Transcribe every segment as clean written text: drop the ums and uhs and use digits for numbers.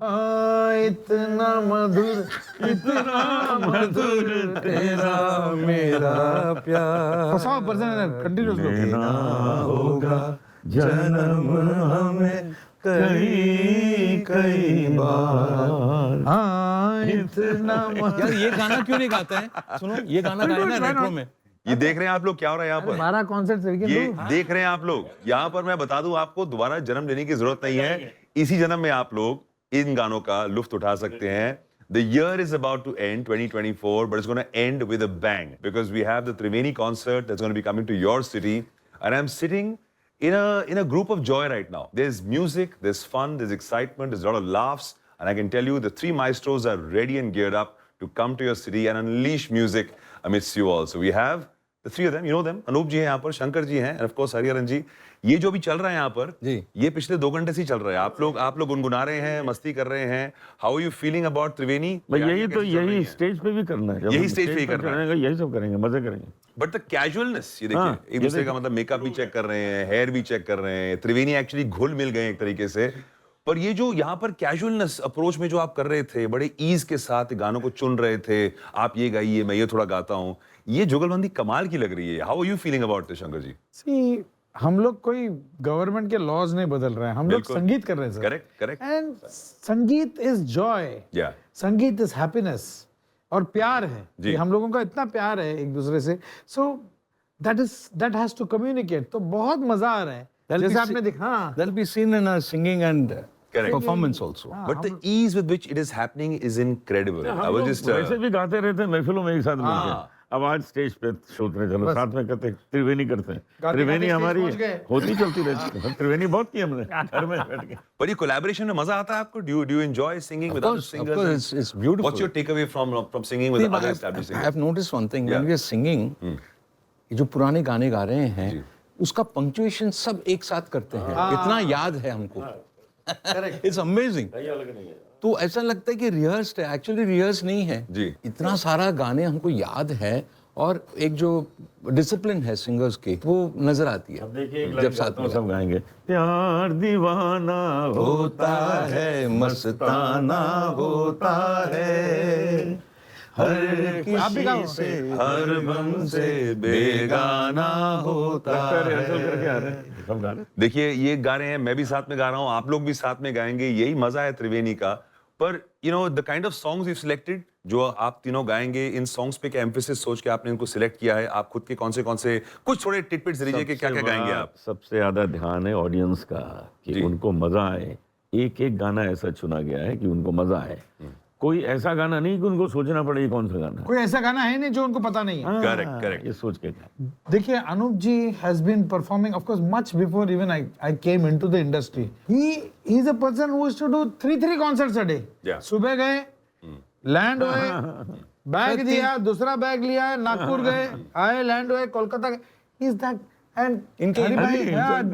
इतना मधुर तेरा मेरा प्यार। फसाओ पर्सन कंटिन्यूस लेना होगा जन्म हमें कई कई बार। इतना यार ये गाना क्यों नहीं गाते हैं? सुनो, ये गाना गाया ना रेट्रो में। ये देख रहे हैं आप लोग क्या हो रहा है यहाँ पर? 12 कॉन्सर्ट ये देख रहे हैं आप लोग यहाँ पर। मैं बता दूं आपको, दोबारा जन्म लेने की जरूरत नहीं है। इसी जन्म में आप लोग इन गानों का लुत्फ उठा सकते हैं। The year is about to end, 2024, but it's going to end with a bang because we have the Triveni concert that's going to be coming to your city, and I'm sitting in a group of joy right now. There's music, there's fun, there's excitement, there's a lot of laughs, and I can tell you the three maestros are ready and geared up to come to your city and unleash music amidst you all. So we have the three of them, you know them. Anup ji हैं यहाँ पर, शंकर जी हैं, and of course Hariharan जी। ये जो भी चल रहा है यहाँ पर, ये पिछले 2 घंटे से ही चल रहा है। आप लोग गुनगुना रहे हैं, मस्ती कर रहे हैं। How are you feeling about त्रिवेणी? यही स्टेज पे भी करना है। यही स्टेज पे ही करना है। यही सब करेंगे, मजे करेंगे। बट द कैजुअलनेस, ये देखिए, एक दूसरे का मतलब मेकअप भी चेक कर रहे हैं, हेयर भी चेक कर रहे हैं। त्रिवेणी एक्चुअली घुल मिल गए एक तरीके से। पर ये जो यहाँ पर कैजुअलनेस अप्रोच में जो आप कर रहे थे, बड़े ईज के साथ गानों को चुन रहे थे, आप ये गाइए, मैं ये थोड़ा गाता हूँ, ये जुगलबंदी कमाल की लग रही है। How are you feeling about this, Shankar ji? See, हम लोग कोई गवर्नमेंट के लॉज नहीं बदल रहे हैं, हम लोग संगीत कर रहे हैं सर। Correct, correct. एंड संगीत इज जॉय, संगीत इज हैप्पीनेस और प्यार है कि हम लोगों का इतना प्यार है एक दूसरे से। So that has to communicate. तो बहुत मजा आ रहा है, जैसे आपने देखा। That'll be seen in our singing and performance also. But the ease with which it is happening is incredible. I was just वैसे भी गाते रहते हैं महफिलों में एक साथ मिलकर। अब आज स्टेज पे सोचने चलो साथ में करते, त्रिवेणी करते हैं। त्रिवेणी हमारी होती चलती रहती है। त्रिवेणी बहुत की हमने घर में बैठ के। पर ये कोलैबोरेशन में मजा आता है आपको? Do you enjoy singing with other singers? Of course, it's beautiful. What's your takeaway from singing with other established singers? I've noticed one thing. When we are singing, ये जो पुराने गाने गा रहे हैं, उसका पंक्चुएशन सब एक साथ करते हैं। इतना याद है हमको। It's amazing. तो ऐसा लगता है कि रिहर्स्ड है, एक्चुअली रिहर्स नहीं है जी। इतना सारा गाने हमको याद है और एक जो डिसिप्लिन है सिंगर्स की वो नजर आती है जब साथ में सब गाएंगे। प्यार दीवाना होता है, मस्ताना होता है, हर किसी से हर बम से बेगाना होता है। सब गा रहे। देखिए, ये गा रहे हैं, मैं भी साथ में गा रहा हूँ, आप लोग भी साथ में गाएंगे, यही मजा है त्रिवेणी का। पर you know the kind of songs you selected, जो आप तीनों गाएंगे, इन सॉन्ग्स पे क्या एम्फेसिस सोच के आपने इनको सिलेक्ट किया है? आप खुद के कौन से कुछ थोड़े टिटबिट्स दीजिए कि क्या क्या गाएंगे आप? सबसे ज्यादा ध्यान है ऑडियंस का कि उनको मजा आए। एक एक गाना ऐसा चुना गया है कि उनको मजा आए। कोई ऐसा गाना नहीं कि उनको सोचना पड़े कौन सा गाना। कोई ऐसा गाना है नहीं जो उनको पता नहीं है। Correct, correct. ये सोच के। देखिए, Anoop ji has been performing of course much before even I came into the industry. He is a person who used to do 3 concerts a day. सुबह गए, लैंड हुए, बैग दिया, दूसरा बैग लिया, नागपुर गए, आए, लैंड हुए, कोलकाता गए। Is that and he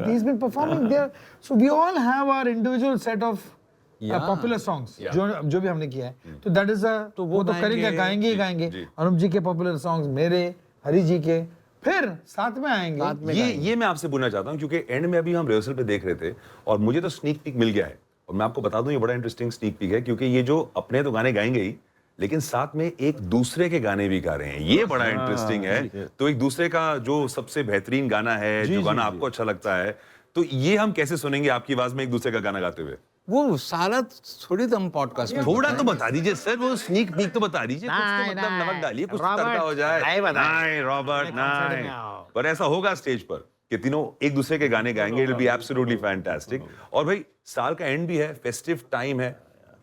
has been performing there. So we all have our individual set of popular songs जो भी हमने किया है। तो दैट इज तो वो तो करेंगे, गाएंगे ही गाएंगे। अनुप जी के पॉपुलर सॉन्ग्स, मेरे, हरि जी के, फिर साथ में आएंगे। ये मैं आपसे पूछना चाहता हूँ, क्योंकि एंड में अभी हम रिहर्सल पे देख रहे थे और मुझे तो स्नीक पीक मिल गया है। और मैं आपको बता दूं, ये बड़ा इंटरेस्टिंग स्नीक पीक है, क्योंकि ये जो अपने तो गाने गाएंगे ही, लेकिन साथ में एक दूसरे के गाने भी गा रहे हैं। ये बड़ा इंटरेस्टिंग है। तो एक दूसरे का जो सबसे बेहतरीन गाना है, जो गाना आपको अच्छा लगता है, तो ये हम कैसे सुनेंगे आपकी आवाज में एक दूसरे का गाना गाते हुए? वो सारा थोड़ी तो हम पॉडकास्ट में थोड़ा तो बता दीजिए सर, वो स्नीक पीक तो बता दीजिए। कुछ तो मतलब नमक डालिए, कुछ तो तड़का हो जाए। नहीं रॉबर्ट, नहीं। पर ऐसा होगा स्टेज पर कि तीनों एक दूसरे के गाने गाएंगे। It will be absolutely fantastic. और भाई, साल का एंड भी है, फेस्टिव टाइम है।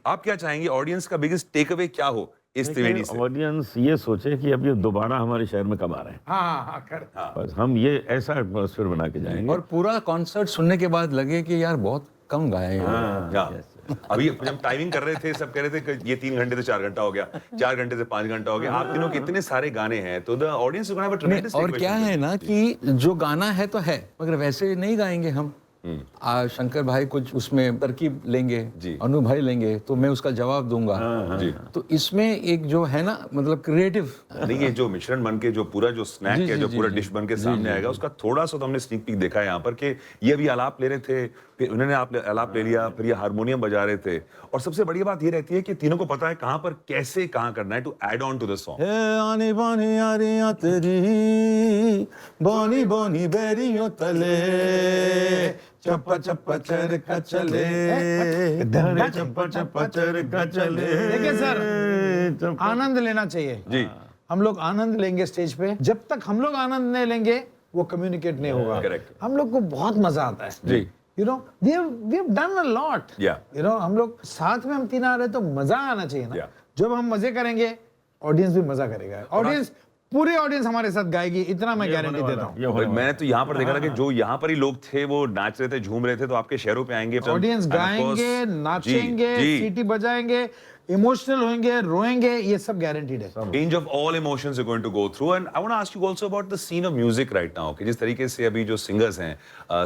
आप क्या चाहेंगे ऑडियंस का बिगेस्ट टेक अवे क्या हो इस त्रिवेणी से? ऑडियंस ये सोचे कि अब ये दोबारा हमारे शहर में कब आ रहे हैं। बस हम ये ऐसा एटमॉस्फेयर बना के जाएंगे। और पूरा कॉन्सर्ट सुनने के बाद लगे कि यार बहुत कम गाए हैं। अभी जब टाइमिंग कर रहे थे, सब कह रहे थे कि ये 3 घंटे से 4 घंटा हो गया, 4 घंटे से 5 घंटा हो गया। आप तीनों के इतने सारे गाने हैं, तो the audience is gonna have a ट्रेमेंडस। और क्या है ना कि जो गाना है तो है, मगर वैसे नहीं गाएंगे हम। शंकर भाई कुछ उसमें तरकीब लेंगे, अनु भाई लेंगे, तो मैं उसका जवाब दूंगा। तो इसमें एक जो है ना, मतलब क्रिएटिव नहीं, ये जो मिश्रण बन के जो पूरा जो स्नैक है, जो पूरा डिश बन के सामने आएगा, उसका थोड़ा सा तो हमने स्नीक पीक देखा है यहाँ पर कि ये अभी आलाप ले रहे थे फिर उन्होंने आलाप ले लिया, फिर ये हारमोनियम बजा रहे थे, और सबसे बड़ी बात ये रहती है कि तीनों को पता है कहाँ पर कैसे कहाँ करना है to add on to the song. आनी बानी यारियां तेरी बानी बानी बैरियों तले चप्पा चप्पा चरखा चले चप्पा चप्पा चरखा चले। देखिए सर, आनंद लेना चाहिए जी, हम लोग आनंद लेंगे स्टेज पे। जब तक हम लोग आनंद नहीं लेंगे वो कम्युनिकेट नहीं होगा। Correct. हम लोग को बहुत मजा आता है जी, you know we have done a lot Yeah. You know. हम लोग साथ में हम तीन आ रहे तो मजा आना चाहिए ना। Yeah. जब हम मजे करेंगे ऑडियंस भी मजा करेगा। ऑडियंस पूरी ऑडियंस हमारे साथ गाएगी, इतना मैं गारंटी देता हूँ। और मैंने तो यहाँ पर देखा था कि जो यहाँ पर ही लोग थे वो नाच रहे थे, झूम रहे थे, तो आपके शहरों पे आएंगे, ऑडियंस And of गाएंगे, course- नाचेंगे, जी, सीटी बजाएंगे, इमोशनल होंगे, रोएंगे, ये सब गारंटीड है। range of all emotions you're going to go through. And I want to ask you also about the scene of music right now, कि जिस तरीके से अभी जो सिंगर्स हैं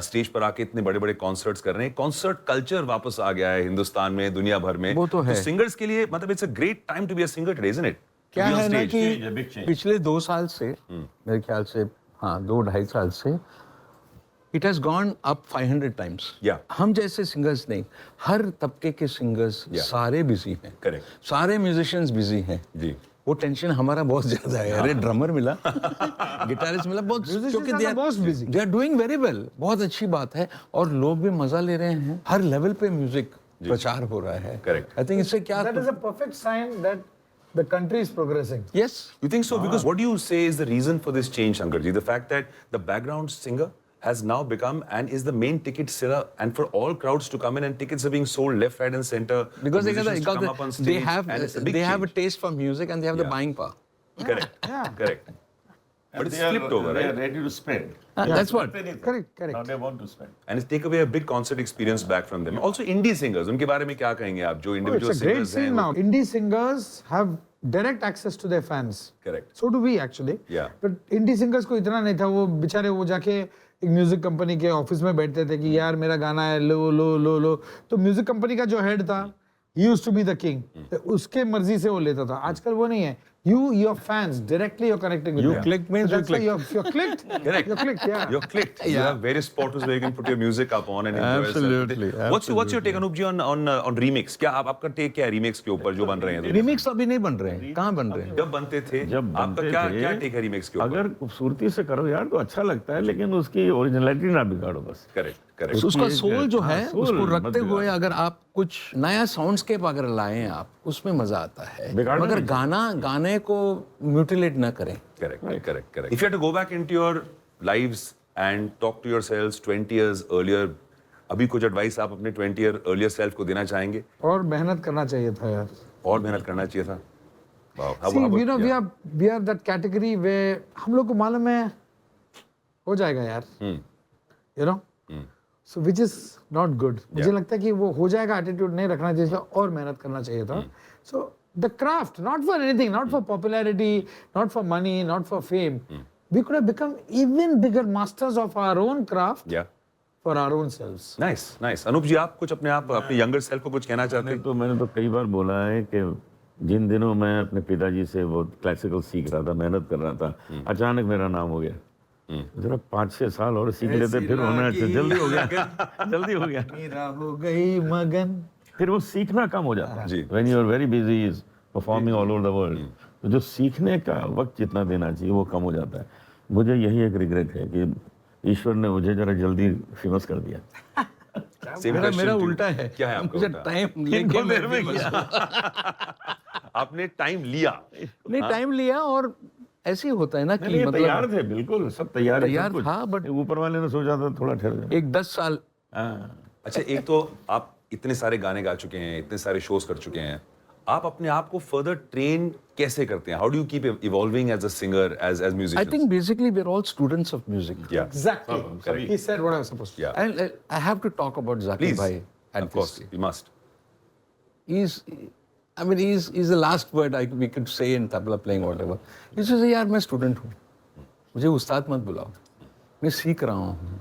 स्टेज पर आके इतने बड़े-बड़े कॉन्सर्ट्स कर रहे हैं, कॉन्सर्ट कल्चर वापस आ गया है हिंदुस्तान में, दुनिया भर में। वो तो है। सिंगर्स के लिए मतलब it's a great time to be a singer today, isn't it? क्या To be on है ना stage. कि पिछले 2 साल से मेरे ख्याल से, हाँ 2-2.5 साल से it has gone up 500 times. Yeah. हम जैसे सिंगर्स नहीं, हर तबके के सिंगर्स Yeah. सारे बिजी हैं। Correct. सारे म्यूजिशियंस बिजी हैं। जी। वो टेंशन हमारा बहुत ज्यादा है। अरे ड्रमर मिला, गिटारिस्ट मिला, बहुत क्योंकि are the most busy. They are doing very well, बहुत अच्छी बात है, और लोग भी मजा ले रहे हैं। हर लेवल पे म्यूजिक प्रचार हो रहा है। Correct. आई थिंक इससे क्या, That is a perfect sign that the country is progressing. Yes You think so? Because what do you say is the reason for this change, Shankarji? The fact that the background singer has now become and is the main ticket seller, and for all crowds to come in, and tickets are being sold left, right, and center. because for musicians to come up on stage, they have and it's a big they have a change. taste for music and they have the Yeah. buying power. Correct. Correct. But it's flipped over, They are right? ready to spend. That's what. Correct. Now they want to spend. And it's take away a big concert experience back from them. Also, indie singers, उनके बारे में क्या कहेंगे आप जो Oh, individual it's a great singers हैं? scene now. Indie singers have direct access to their fans. Correct. So do we actually. Yeah. But indie singers को इतना नहीं था, वो बेचारे वो जाके एक म्यूजिक कंपनी के ऑफिस में बैठते थे कि यार मेरा गाना है, लो लो लो लो। तो म्यूजिक कंपनी का जो हेड था, he used to be the king. उसके मर्जी से वो लेता था। आजकल वो नहीं है। Your fans directly you're connecting with You them. click means So you तो that's why click. you're clicked. Correct. You're clicked. Yeah. You're clicked. You have various portals where you can put your music up on and enjoy Absolutely, yourself. What's your take, Anup ji, on remix? क्या आपका take क्या है remix के ऊपर जो बन रहे हैं? Remix अभी नहीं बन रहे हैं, कहाँ बन रहे हैं? जब बनते थे, जब आपका बनते क्या थे, क्या take है remix के ऊपर? अगर खूबसूरती से करो यार तो अच्छा लगता है, लेकिन उसकी ओरिजिनलिटी ना बिगाड़ो बस। Correct. Correct. उसका सोल जो हाँ, है soul उसको मत रखते हुए बिगाड़ो। अगर आप कुछ नया साउंडस्केप अगर लाएं आप, उसमें मजा आता है। बिगाड़ना मगर नहीं गाने को म्यूटिलेट ना करें। Correct. If you had to go back into your lives and talk to yourselves 20 years earlier, अभी कुछ एडवाइस आप अपने 20 year earlier self को देना चाहेंगे? और मेहनत करना चाहिए था यार। और मेहनत करना चाहिए था? Wow. See, you know, we are that category where हम लोग को मालूम है हो जाएगा यार, you know, so which is not good. मुझे लगता है कि वो हो जाएगा attitude नहीं रखना चाहिए था, और मेहनत करना चाहिए था. So the craft, not for anything, not for popularity, not for money, not for fame, we could have become even bigger masters of our own craft Yeah. for our own selves. Nice, nice. Anoop जी, आप कुछ अपने younger self को कुछ कहना चाहते हैं? तो मैंने तो कई बार बोला है कि जिन दिनों मैं अपने पिताजी से वो क्लासिकल सीख रहा था, मेहनत कर रहा था, अचानक मेरा नाम हो गया। जरा 5-6 साल और सीख लेते फिर होना जल्दी हो गया जल्दी हो गया। मेरा हो गई मगन। फिर वो सीखना कम हो जाता जी। है। When you are very busy performing all over the world, तो जो सीखने का वक्त जितना देना चाहिए वो कम हो जाता है। मुझे यही एक रिग्रेट है कि ईश्वर ने मुझे जरा जल्दी फेमस कर दिया। Same question मेरा to you. उल्टा है। क्या है आपका मुझे उल्टा? टाइम लेके देर में आपने टाइम लिया। नहीं, टाइम लिया, और ऐसे ही होता है ना कि नहीं, तैयार मतलब थे, बिल्कुल सब तैयार है, तैयार सब कुछ। था, but- ऊपर वाले ने सोचा था थोड़ा ठहर जाए। एक 10 साल अच्छा, एक तो आप इतने सारे गाने गा चुके हैं, इतने सारे शोज कर चुके हैं, आप अपने आप को फर्दर ट्रेन कैसे करते हैं? How do you keep evolving as a singer, as I musician? think basically we're all students of music. Yeah. Exactly. Correct. He said what I was supposed to. Yeah. And I have to talk about Zakir Please. Bhai at Of course, this. you must. He's the last word we could say in tabla playing, whatever. He says, यार मैं student हूँ, मुझे उस्ताद मत बुलाओ, मैं सीख रहा हूँ.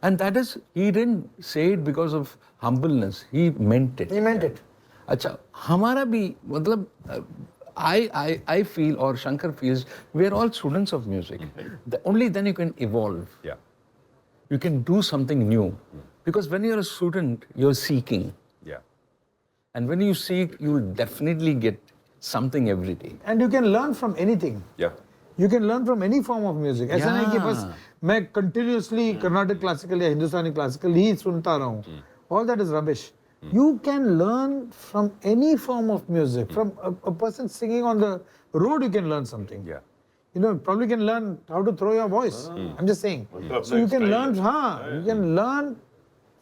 And that is, he didn't say it because of humbleness, he meant it. He meant it. अच्छा, हमारा भी मतलब I feel, or Shankar feels, we are all students of music. Only then you can evolve. Yeah. You can do something new. Because when you're a student, you're seeking. Yeah. And when you seek, you'll definitely get something every day. And you can learn from anything. Yeah. You can learn from any form of music. ऐसा नहीं कि बस मैं continuously Carnatic classical या Hindustani classical ही सुनता रहूं. All that is rubbish. You can learn from any form of music. From a person singing on the road, you can learn something. Yeah. You know, probably can learn how to throw your voice. I'm just saying. So you can learn, you can learn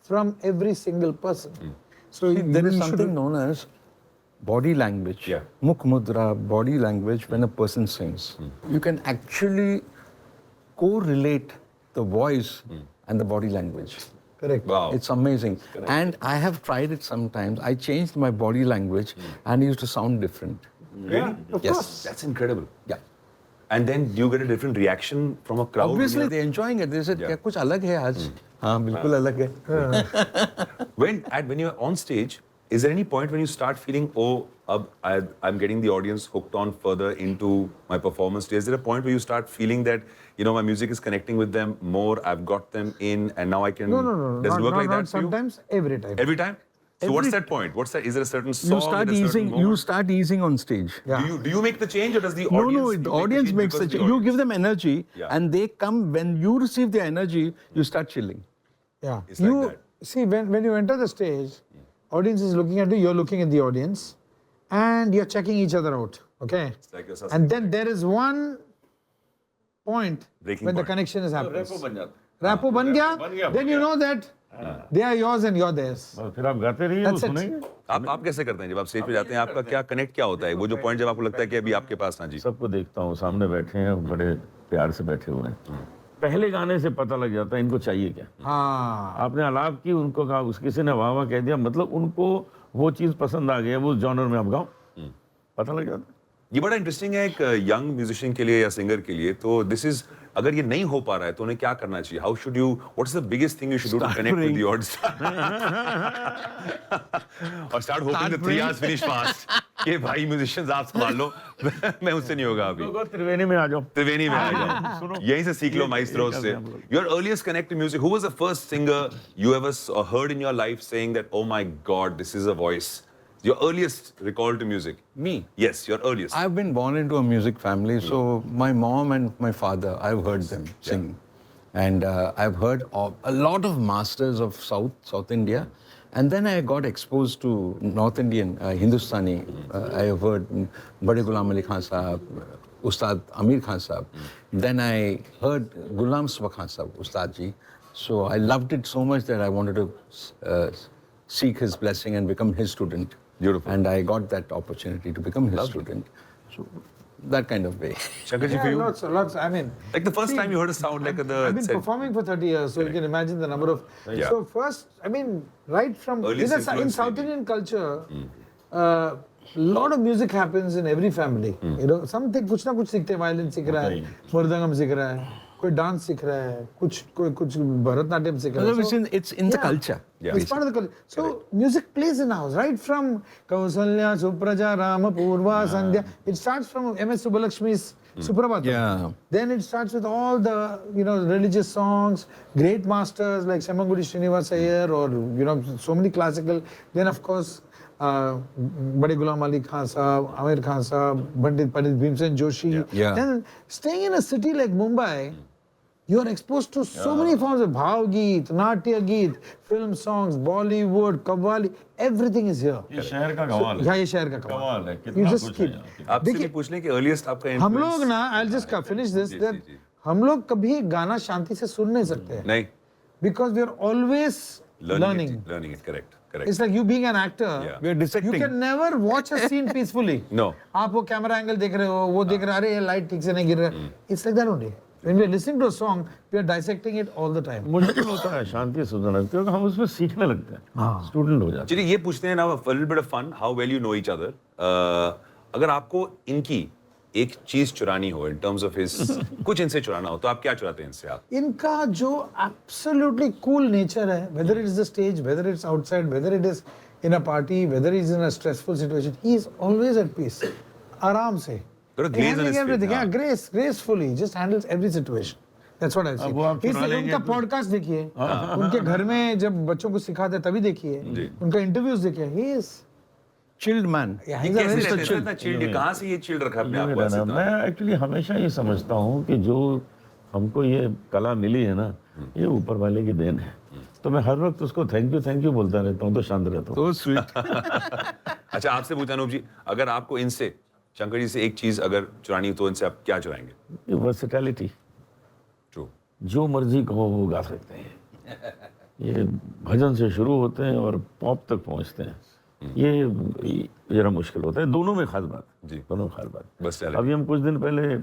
from every single person. So There is you something known as body language. Yeah. Mukh mudra, body language when a person sings. You can actually correlate the voice and the body language. Correct. Wow. It's amazing. And I have tried it sometimes. I changed my body language and it used to sound different. Really? Of Yes. course. That's incredible. Yeah. And then do you get a different reaction from a crowd? Obviously, they're enjoying it. They said, Yeah. "क्या कुछ अलग है आज?" हाँ, बिल्कुल अलग है. When you're on stage, is there any point when you start feeling, oh, I'm getting the audience hooked on further into my performance? Is there a point where you start feeling that, you know, my music is connecting with them more, I've got them in, and now I can... No. Does it work like that for you? Sometimes, every time. Every time? So what's Every- that point? What's that? Is there a certain song? You start with a certain easing. moment? You start easing on stage. Yeah. Do you make the change, or does the No, audience? no. you The make audience change makes because the of change. You give them energy, Yeah. and they come. When you receive their energy, you start chilling. Yeah. It's like you that. see when you enter the stage, audience is looking at you, you're looking at the audience, and you're checking each other out. Okay. It's like you're And then there is one point Breaking when the point. connection is happening. Rapport बन जाता Rapo ban gaya, बन गया, then you know that they are yours and you're theirs. बस फिर आप गाते रहिए वो That's it. सुनेंगे. आप कैसे करते हैं जब आप स्टेज पे जाते हैं? आपका क्या कनेक्ट क्या होता है? वो जो पॉइंट जब आपको लगता है कि अभी आपके पास ना जी. सबको देखता हूँ, सामने बैठे हैं, बड़े प्यार से बैठे हुए हैं. पहले गाने से पता लग जाता है इनको चाहिए क्या. हाँ. आपने आलाप की, उनको कहा, किसी ने वाह वाह कह दिया, मतलब उनको वो चीज पसंद आ गया, वो जॉनर में आप गाओ, पता लग जाता है. ये बड़ा इंटरेस्टिंग है एक यंग म्यूजिशियन के लिए या सिंगर के लिए. तो दिस इज, अगर ये नहीं हो पा रहा है तो उन्हें क्या करना चाहिए? How should you, what's the biggest thing you should do to connect with the audience? और start hoping the 3 hours finish fast कि भाई म्यूजिशियंस आप संभाल लो, मैं उससे नहीं होगा अभी. लोगों, त्रिवेणी में आ जाओ. त्रिवेणी में आ जाओ, यहीं से सीख लो माइस्ट्रो से. Your earliest connect to music, who was the first singer you ever heard in your life saying that oh my god this is a voice? Your earliest recall to music? Me. Yes, your earliest. I've been born into a music family, so my mom and my father, I've heard them sing. And I've heard of a lot of masters of South India. And then I got exposed to North Indian, Hindustani. I have heard Bade Ghulam Ali Khan Sahab, Ustad Amir Khan Sahab. Then I heard Ghulam Sabah Khan Sahab, Ustad Ji. So I loved it so much that I wanted to seek his blessing and become his student. Beautiful. And I got that opportunity to become his student. So that kind of way. Shankar ji, for Yeah, you? lots. I mean, Like the first time you heard a sound like the... I've been performing for 30 years, so you can imagine the number of. Yeah. So first, I mean, right from Earliest in influence South maybe. Indian culture, lot of music happens in every family. You know, something कुछ ना कुछ सीखते हैं, violin सीख रहा है, मृदंगम सीख रहा है, कोई डांस सीख रहा है, कुछ भरतनाट्यम सीख रहा है. So, It's in the yeah. culture. Yeah. It's part of the culture. So music plays in house, right from Kausalya, Supraja, Rama, Purva, Sandhya. It starts from M.S. Subbalakshmi's Suprabhatam. Yeah. Then it starts with all the, you know, religious songs, great masters like Semangudi Srinivas Iyer or, you know, so many classical. Then of course, Bade Ghulam Ali Khan Sahab, Amir Khan Sahab, Pandit Bhimsen Joshi. Yeah. Then staying in a city like Mumbai, you are exposed to so many forms of Bhav Geet, Natya Geet, film songs, Bollywood, Qawwali, everything is here. ये शहर का कमाल है. Yeah, ये शहर का कमाल है, You कितना just कुछ है keep. यहाँ पे. आपसे देखिए, भी पूछ लें कि earliest आपका हम influence... लोग ना, I'll just finish this, ji, that जी. हम लोग कभी गाना शांति से सुन नहीं सकते. नहीं. Because we are always learning. Learning it, correct. It's like you being an actor. Yeah. We are You dissecting. can never watch a scene peacefully. No. आप वो कैमरा एंगल देख रहे हो, वो देख रहे हो, अरे ये लाइट ठीक से नहीं गिर रहा है. It's like that only. When we are listening to a song, we are dissecting it all the time. मुश्किल होता है शांति से सुनना, क्योंकि हम उसमें सीखने लगते हैं, स्टूडेंट हो जाते हैं. चलिए ये पूछते हैं ना, a little bit of fun, how well you know each other. अगर आपको इनकी एक चीज चुरानी हो in terms of his कुछ इनसे चुराना हो तो आप क्या चुराते हैं इनसे आप? इनका जो absolutely cool nature है, whether it is the stage, whether it's outside, whether it is in a party, whether he's in a stressful situation, he is always at peace. आराम से. Got a glaze on his face, Everything, yeah, हाँ. gracefully, just handles every situation. That's what I see. अब वो आप चुरा इसलिए लेंगे उनका पॉडकास्ट देखिए, उनके घर में जब बच्चों को सिखाते तभी देखिए, उनका इंटरव्यूज देखिए. He is chilled man. yeah, he's a कैसे very रहते हैं? chill. इतना चिल्ड, कहाँ से ये चिल्ड रखा अपने आप को मेरा ऐसे ना, इतना? मैं एक्चुअली हमेशा ये समझता हूँ कि जो हमको ये कला मिली है ना, ये ऊपर वाले की देन है. तो मैं हर वक्त उसको थैंक यू बोलता रहता हूँ, तो शांत रहता हूँ. तो स्वीट. अच्छा, आपसे पूछा अनूप जी, अगर आपको इनसे, शंकर जी से एक चीज अगर चुरानी हो तो इनसे आप क्या चुराएंगे? ये वर्सेटैलिटी, ट्रू. जो मर्जी कहो वो गा सकते हैं. ये भजन से शुरू होते हैं और पॉप तक पहुंचते हैं. ये जरा मुश्किल होता है. दोनों में खास बात. जी. दोनों में खास बात. बस चले. अभी हम कुछ दिन पहले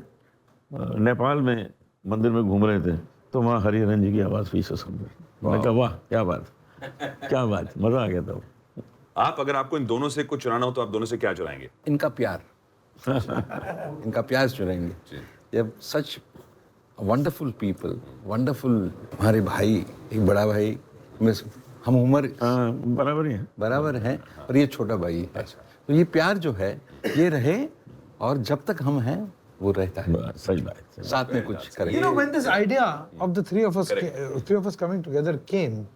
नेपाल में मंदिर में घूम रहे थे, तो वहाँ हरिहरन जी की आवाज़ पीछे सुन गई. मैं कहा वाह क्या बात, मज़ा आ गया था. आप अगर आपको इन दोनों से कुछ चुराना हो तो आप दोनों से क्या चुराएंगे? इनका प्यार. इनका प्यार चुराएंगे. जब सच वंडरफुल पीपल, वंडरफुल हमारे भाई, एक बड़ा भाई, हम उम्र बराबर ही है. बराबर हैं और ये छोटा भाई है. तो ये प्यार जो है ये रहे, और जब तक हम हैं वो रहता है. सही बात. साथ में कुछ करें. You know, when this idea of the three of us coming together came,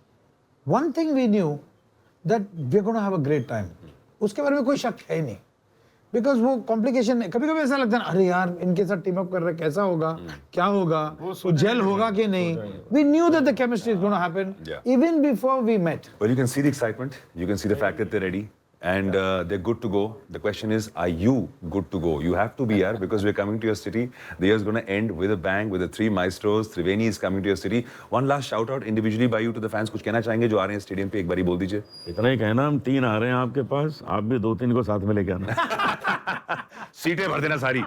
one thing we knew that we're going to have a great time. उसके बारे में कोई शक है ही नहीं. Because वो कॉम्प्लिकेशन, कभी-कभी ऐसा लगता है अरे यार इनके साथ टीम अप कर रहे, कैसा होगा, क्या होगा, वो जेल होगा कि नहीं. We knew that the chemistry is going to happen even before we met. Well, you can see the excitement. You can see the fact that they're ready and they're good to go. The question is, are you good to go? You have to be here because we're coming to your city. The year is going to end with a bang with the three maestros. Triveni is coming to your city. One last shout out individually by you to the fans. कुछ कहना चाहेंगे जो आ रहे हैं stadium पे? एक बारी बोल दीजिए. इतना ही कहना, हम 3 आ रहे हैं आपके पास, आप भी 2-3 को साथ में लेके आना. सीटें भर देना सारी.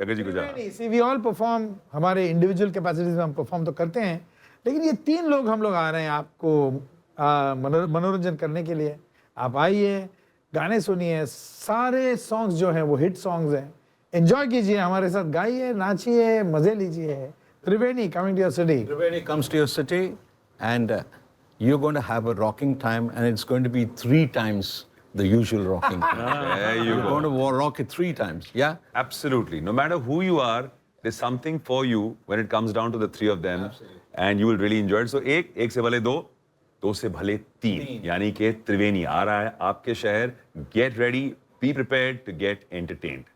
अगर जी को जा. See, we all perform, हमारे इंडिविजुअल कैपेसिटीज में हम परफॉर्म तो करते हैं, लेकिन ये 3 लोग हम लोग आ रहे हैं आपको मनोरंजन करने के लिए. आप आइए, गाने सुनिए, सारे सॉन्ग्स जो हैं वो हिट सॉन्ग्स हैं. एंजॉय कीजिए, हमारे साथ गाइए, नाचिए, मजे लीजिए. त्रिवेणी coming to your city. Triveni comes to your city and you're going to have a rocking time, and it's going to be 3 times the usual rocking time. There you You're go. going to rock it 3 times. Yeah. Absolutely. No matter who you are, there's something for you when it comes down to the 3 of them. And you will really enjoy it. So एक से भले 2, 2 से भले 3. यानी कि त्रिवेणी आ रहा है आपके शहर. Get ready, be prepared to get entertained.